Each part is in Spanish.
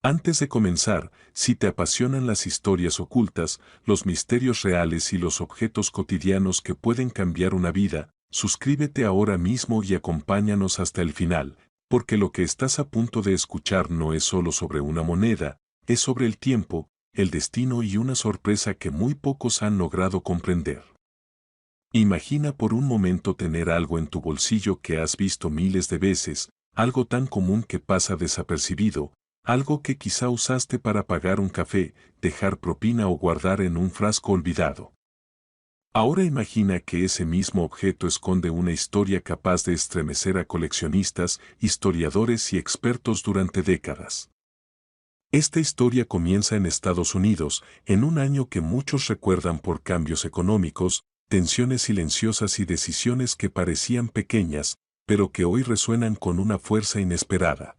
Antes de comenzar, si te apasionan las historias ocultas, los misterios reales y los objetos cotidianos que pueden cambiar una vida, suscríbete ahora mismo y acompáñanos hasta el final, porque lo que estás a punto de escuchar no es solo sobre una moneda, es sobre el tiempo, el destino y una sorpresa que muy pocos han logrado comprender. Imagina por un momento tener algo en tu bolsillo que has visto miles de veces, algo tan común que pasa desapercibido, algo que quizá usaste para pagar un café, dejar propina o guardar en un frasco olvidado. Ahora imagina que ese mismo objeto esconde una historia capaz de estremecer a coleccionistas, historiadores y expertos durante décadas. Esta historia comienza en Estados Unidos, en un año que muchos recuerdan por cambios económicos, tensiones silenciosas y decisiones que parecían pequeñas, pero que hoy resuenan con una fuerza inesperada.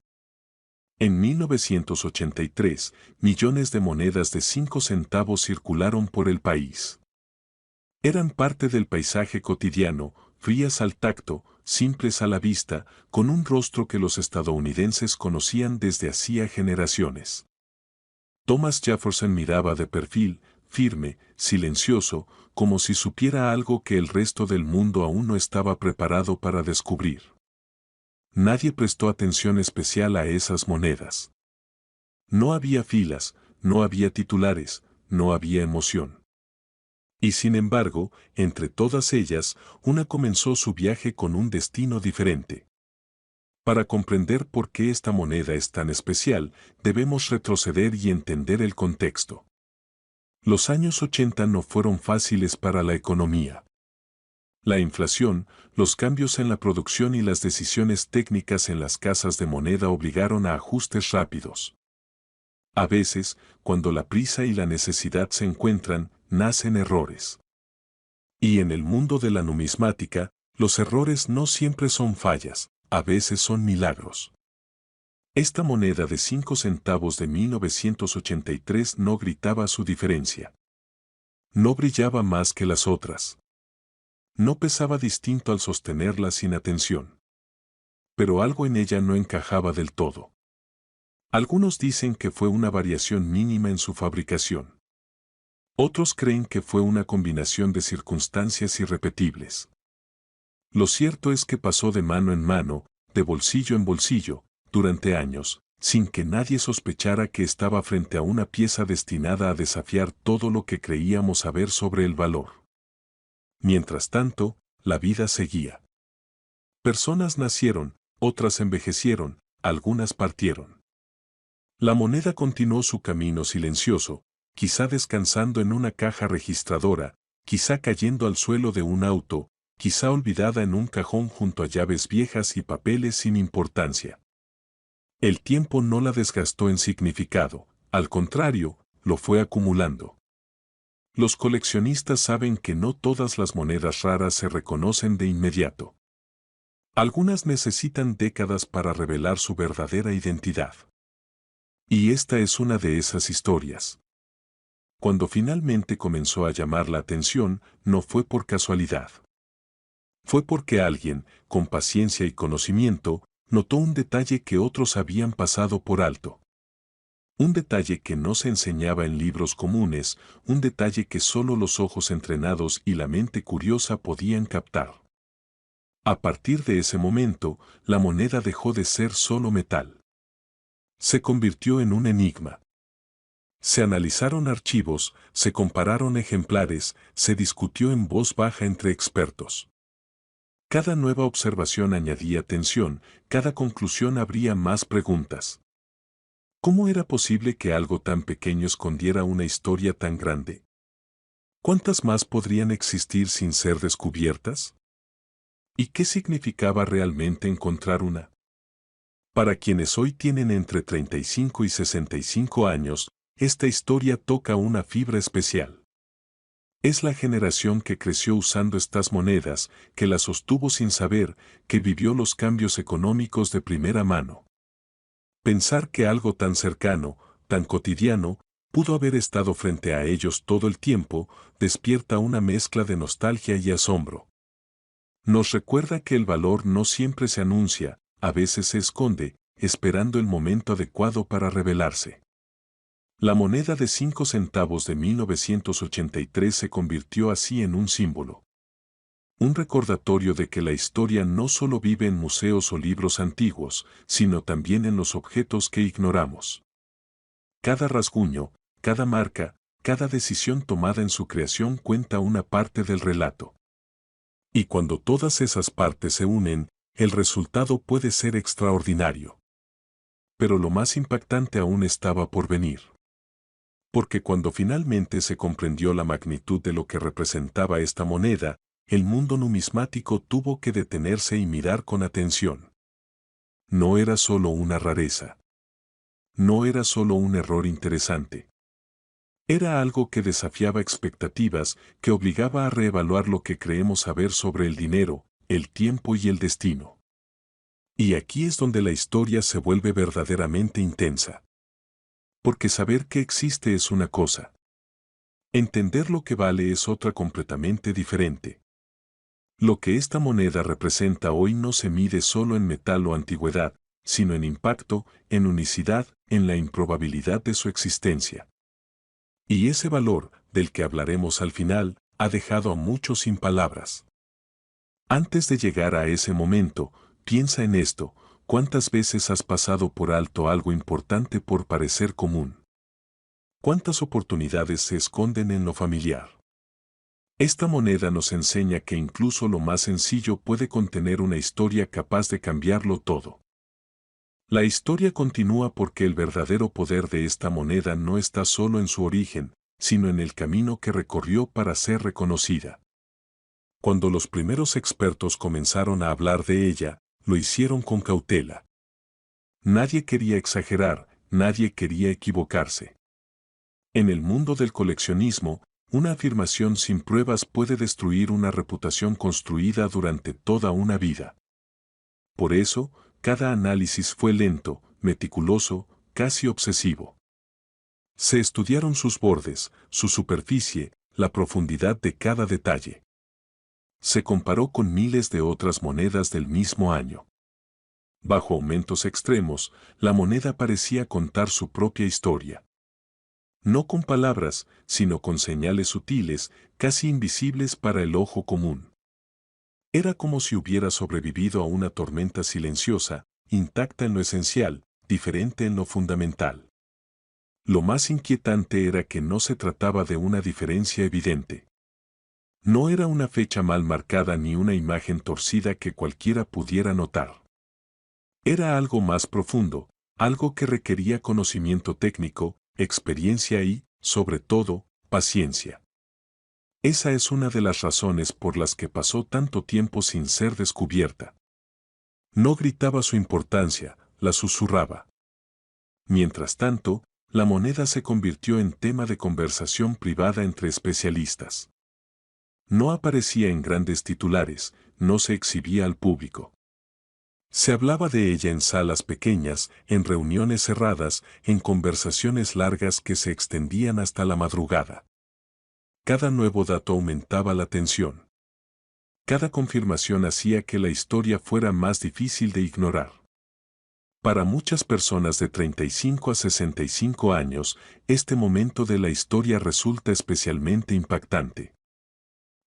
En 1983, millones de monedas de 5 centavos circularon por el país. Eran parte del paisaje cotidiano, frías al tacto, simples a la vista, con un rostro que los estadounidenses conocían desde hacía generaciones. Thomas Jefferson miraba de perfil, firme, silencioso, como si supiera algo que el resto del mundo aún no estaba preparado para descubrir. Nadie prestó atención especial a esas monedas. No había filas, no había titulares, no había emoción. Y sin embargo, entre todas ellas, una comenzó su viaje con un destino diferente. Para comprender por qué esta moneda es tan especial, debemos retroceder y entender el contexto. Los años 80 no fueron fáciles para la economía. La inflación, los cambios en la producción y las decisiones técnicas en las casas de moneda obligaron a ajustes rápidos. A veces, cuando la prisa y la necesidad se encuentran, nacen errores. Y en el mundo de la numismática, los errores no siempre son fallas, a veces son milagros. Esta moneda de 5 centavos de 1983 no gritaba su diferencia. No brillaba más que las otras. No pesaba distinto al sostenerla sin atención. Pero algo en ella no encajaba del todo. Algunos dicen que fue una variación mínima en su fabricación. Otros creen que fue una combinación de circunstancias irrepetibles. Lo cierto es que pasó de mano en mano, de bolsillo en bolsillo, durante años, sin que nadie sospechara que estaba frente a una pieza destinada a desafiar todo lo que creíamos saber sobre el valor. Mientras tanto, la vida seguía. Personas nacieron, otras envejecieron, algunas partieron. La moneda continuó su camino silencioso, quizá descansando en una caja registradora, quizá cayendo al suelo de un auto, quizá olvidada en un cajón junto a llaves viejas y papeles sin importancia. El tiempo no la desgastó en significado, al contrario, lo fue acumulando. Los coleccionistas saben que no todas las monedas raras se reconocen de inmediato. Algunas necesitan décadas para revelar su verdadera identidad. Y esta es una de esas historias. Cuando finalmente comenzó a llamar la atención, no fue por casualidad. Fue porque alguien, con paciencia y conocimiento, notó un detalle que otros habían pasado por alto. Un detalle que no se enseñaba en libros comunes, un detalle que solo los ojos entrenados y la mente curiosa podían captar. A partir de ese momento, la moneda dejó de ser solo metal. Se convirtió en un enigma. Se analizaron archivos, se compararon ejemplares, se discutió en voz baja entre expertos. Cada nueva observación añadía tensión, cada conclusión abría más preguntas. ¿Cómo era posible que algo tan pequeño escondiera una historia tan grande? ¿Cuántas más podrían existir sin ser descubiertas? ¿Y qué significaba realmente encontrar una? Para quienes hoy tienen entre 35 y 65 años, esta historia toca una fibra especial. Es la generación que creció usando estas monedas, que las sostuvo sin saber, que vivió los cambios económicos de primera mano. Pensar que algo tan cercano, tan cotidiano, pudo haber estado frente a ellos todo el tiempo, despierta una mezcla de nostalgia y asombro. Nos recuerda que el valor no siempre se anuncia, a veces se esconde, esperando el momento adecuado para revelarse. La moneda de 5 centavos de 1983 se convirtió así en un símbolo. Un recordatorio de que la historia no solo vive en museos o libros antiguos, sino también en los objetos que ignoramos. Cada rasguño, cada marca, cada decisión tomada en su creación cuenta una parte del relato. Y cuando todas esas partes se unen, el resultado puede ser extraordinario. Pero lo más impactante aún estaba por venir. Porque cuando finalmente se comprendió la magnitud de lo que representaba esta moneda, el mundo numismático tuvo que detenerse y mirar con atención. No era solo una rareza. No era solo un error interesante. Era algo que desafiaba expectativas, que obligaba a reevaluar lo que creemos saber sobre el dinero, el tiempo y el destino. Y aquí es donde la historia se vuelve verdaderamente intensa. Porque saber que existe es una cosa. Entender lo que vale es otra completamente diferente. Lo que esta moneda representa hoy no se mide solo en metal o antigüedad, sino en impacto, en unicidad, en la improbabilidad de su existencia. Y ese valor, del que hablaremos al final, ha dejado a muchos sin palabras. Antes de llegar a ese momento, piensa en esto: ¿cuántas veces has pasado por alto algo importante por parecer común? ¿Cuántas oportunidades se esconden en lo familiar? Esta moneda nos enseña que incluso lo más sencillo puede contener una historia capaz de cambiarlo todo. La historia continúa porque el verdadero poder de esta moneda no está solo en su origen, sino en el camino que recorrió para ser reconocida. Cuando los primeros expertos comenzaron a hablar de ella, lo hicieron con cautela. Nadie quería exagerar, nadie quería equivocarse. En el mundo del coleccionismo, una afirmación sin pruebas puede destruir una reputación construida durante toda una vida. Por eso, cada análisis fue lento, meticuloso, casi obsesivo. Se estudiaron sus bordes, su superficie, la profundidad de cada detalle. Se comparó con miles de otras monedas del mismo año. Bajo aumentos extremos, la moneda parecía contar su propia historia. No con palabras, sino con señales sutiles, casi invisibles para el ojo común. Era como si hubiera sobrevivido a una tormenta silenciosa, intacta en lo esencial, diferente en lo fundamental. Lo más inquietante era que no se trataba de una diferencia evidente. No era una fecha mal marcada ni una imagen torcida que cualquiera pudiera notar. Era algo más profundo, algo que requería conocimiento técnico, experiencia y, sobre todo, paciencia. Esa es una de las razones por las que pasó tanto tiempo sin ser descubierta. No gritaba su importancia, la susurraba. Mientras tanto, la moneda se convirtió en tema de conversación privada entre especialistas. No aparecía en grandes titulares, no se exhibía al público. Se hablaba de ella en salas pequeñas, en reuniones cerradas, en conversaciones largas que se extendían hasta la madrugada. Cada nuevo dato aumentaba la tensión. Cada confirmación hacía que la historia fuera más difícil de ignorar. Para muchas personas de 35 a 65 años, este momento de la historia resulta especialmente impactante.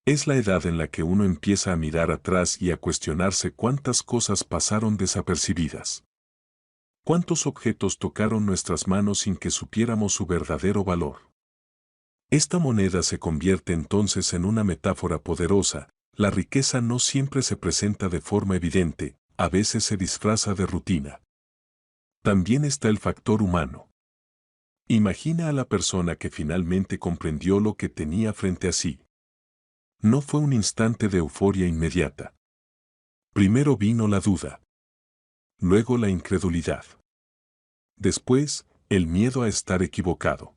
Es la edad en la que uno empieza a mirar atrás y a cuestionarse cuántas cosas pasaron desapercibidas. Cuántos objetos tocaron nuestras manos sin que supiéramos su verdadero valor. Esta moneda se convierte entonces en una metáfora poderosa. La riqueza no siempre se presenta de forma evidente, a veces se disfraza de rutina. También está el factor humano. Imagina a la persona que finalmente comprendió lo que tenía frente a sí. No fue un instante de euforia inmediata. Primero vino la duda. Luego la incredulidad. Después, el miedo a estar equivocado.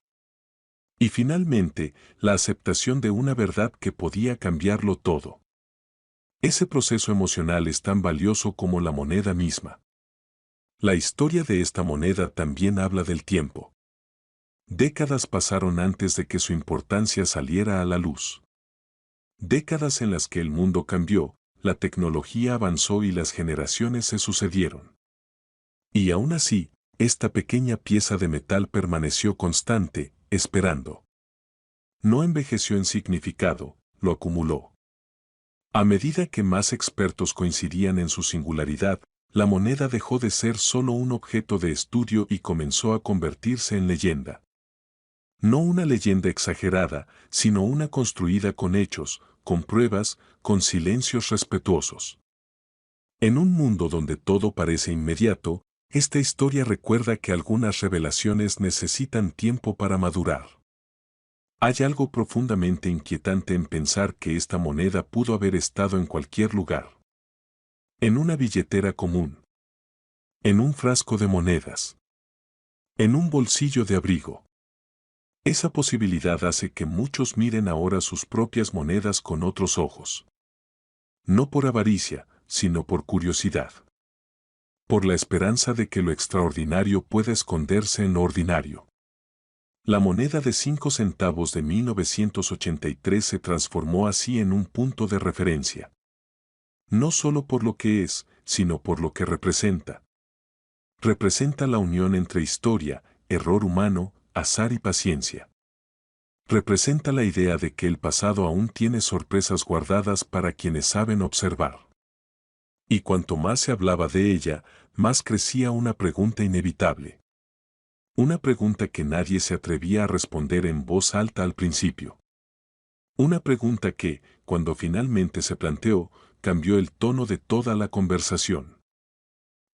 Y finalmente, la aceptación de una verdad que podía cambiarlo todo. Ese proceso emocional es tan valioso como la moneda misma. La historia de esta moneda también habla del tiempo. Décadas pasaron antes de que su importancia saliera a la luz. Décadas en las que el mundo cambió, la tecnología avanzó y las generaciones se sucedieron. Y aún así, esta pequeña pieza de metal permaneció constante, esperando. No envejeció en significado, lo acumuló. A medida que más expertos coincidían en su singularidad, la moneda dejó de ser solo un objeto de estudio y comenzó a convertirse en leyenda. No una leyenda exagerada, sino una construida con hechos, con pruebas, con silencios respetuosos. En un mundo donde todo parece inmediato, esta historia recuerda que algunas revelaciones necesitan tiempo para madurar. Hay algo profundamente inquietante en pensar que esta moneda pudo haber estado en cualquier lugar. En una billetera común. En un frasco de monedas. En un bolsillo de abrigo. Esa posibilidad hace que muchos miren ahora sus propias monedas con otros ojos. No por avaricia, sino por curiosidad. Por la esperanza de que lo extraordinario pueda esconderse en lo ordinario. La moneda de 5 centavos de 1983 se transformó así en un punto de referencia. No solo por lo que es, sino por lo que representa. Representa la unión entre historia, error humano, azar y paciencia. Representa la idea de que el pasado aún tiene sorpresas guardadas para quienes saben observar. Y cuanto más se hablaba de ella, más crecía una pregunta inevitable. Una pregunta que nadie se atrevía a responder en voz alta al principio. Una pregunta que, cuando finalmente se planteó, cambió el tono de toda la conversación.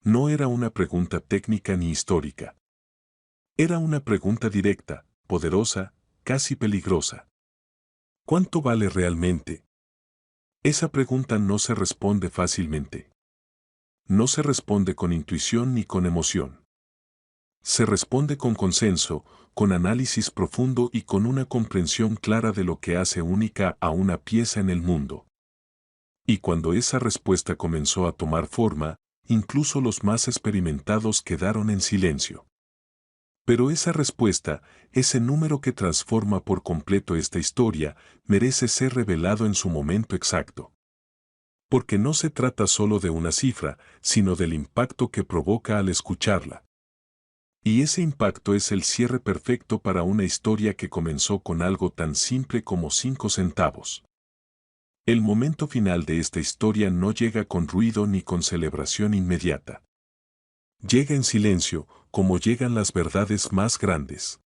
No era una pregunta técnica ni histórica. Era una pregunta directa, poderosa, casi peligrosa. ¿Cuánto vale realmente? Esa pregunta no se responde fácilmente. No se responde con intuición ni con emoción. Se responde con consenso, con análisis profundo y con una comprensión clara de lo que hace única a una pieza en el mundo. Y cuando esa respuesta comenzó a tomar forma, incluso los más experimentados quedaron en silencio. Pero esa respuesta, ese número que transforma por completo esta historia, merece ser revelado en su momento exacto. Porque no se trata solo de una cifra, sino del impacto que provoca al escucharla. Y ese impacto es el cierre perfecto para una historia que comenzó con algo tan simple como 5 centavos. El momento final de esta historia no llega con ruido ni con celebración inmediata. Llega en silencio, como llegan las verdades más grandes.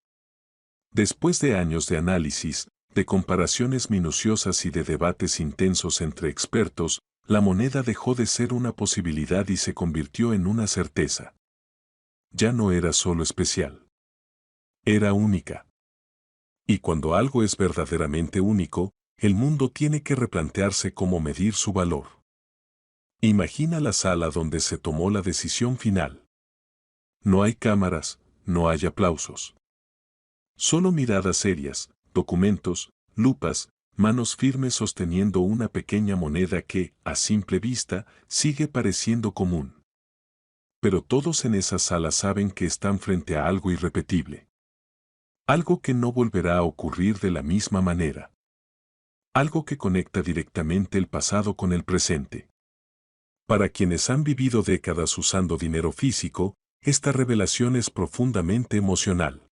Después de años de análisis, de comparaciones minuciosas y de debates intensos entre expertos, la moneda dejó de ser una posibilidad y se convirtió en una certeza. Ya no era solo especial. Era única. Y cuando algo es verdaderamente único, el mundo tiene que replantearse cómo medir su valor. Imagina la sala donde se tomó la decisión final. No hay cámaras, no hay aplausos. Solo miradas serias, documentos, lupas, manos firmes sosteniendo una pequeña moneda que, a simple vista, sigue pareciendo común. Pero todos en esa sala saben que están frente a algo irrepetible. Algo que no volverá a ocurrir de la misma manera. Algo que conecta directamente el pasado con el presente. Para quienes han vivido décadas usando dinero físico, esta revelación es profundamente emocional.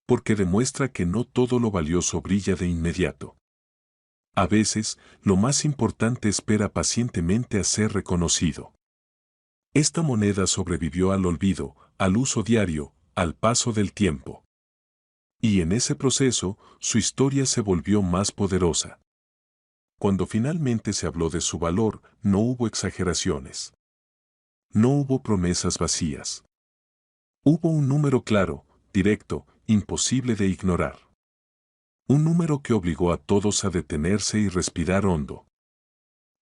Porque demuestra que no todo lo valioso brilla de inmediato. A veces, lo más importante espera pacientemente a ser reconocido. Esta moneda sobrevivió al olvido, al uso diario, al paso del tiempo. Y en ese proceso, su historia se volvió más poderosa. Cuando finalmente se habló de su valor, no hubo exageraciones. No hubo promesas vacías. Hubo un número claro, directo, imposible de ignorar. Un número que obligó a todos a detenerse y respirar hondo.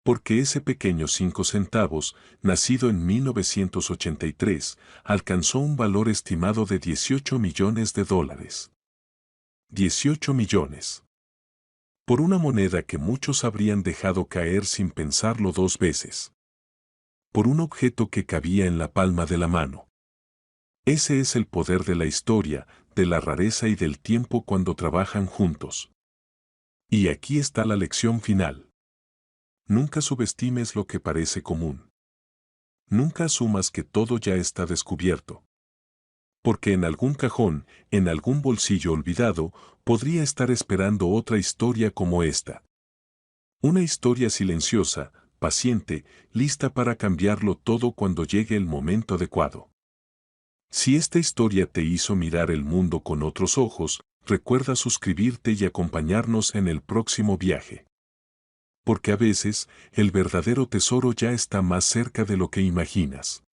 Porque ese pequeño 5 centavos, nacido en 1983, alcanzó un valor estimado de $18 millones. 18 millones. Por una moneda que muchos habrían dejado caer sin pensarlo 2 veces. Por un objeto que cabía en la palma de la mano. Ese es el poder de la historia, de la rareza y del tiempo cuando trabajan juntos. Y aquí está la lección final. Nunca subestimes lo que parece común. Nunca asumas que todo ya está descubierto. Porque en algún cajón, en algún bolsillo olvidado, podría estar esperando otra historia como esta. Una historia silenciosa, paciente, lista para cambiarlo todo cuando llegue el momento adecuado. Si esta historia te hizo mirar el mundo con otros ojos, recuerda suscribirte y acompañarnos en el próximo viaje. Porque a veces, el verdadero tesoro ya está más cerca de lo que imaginas.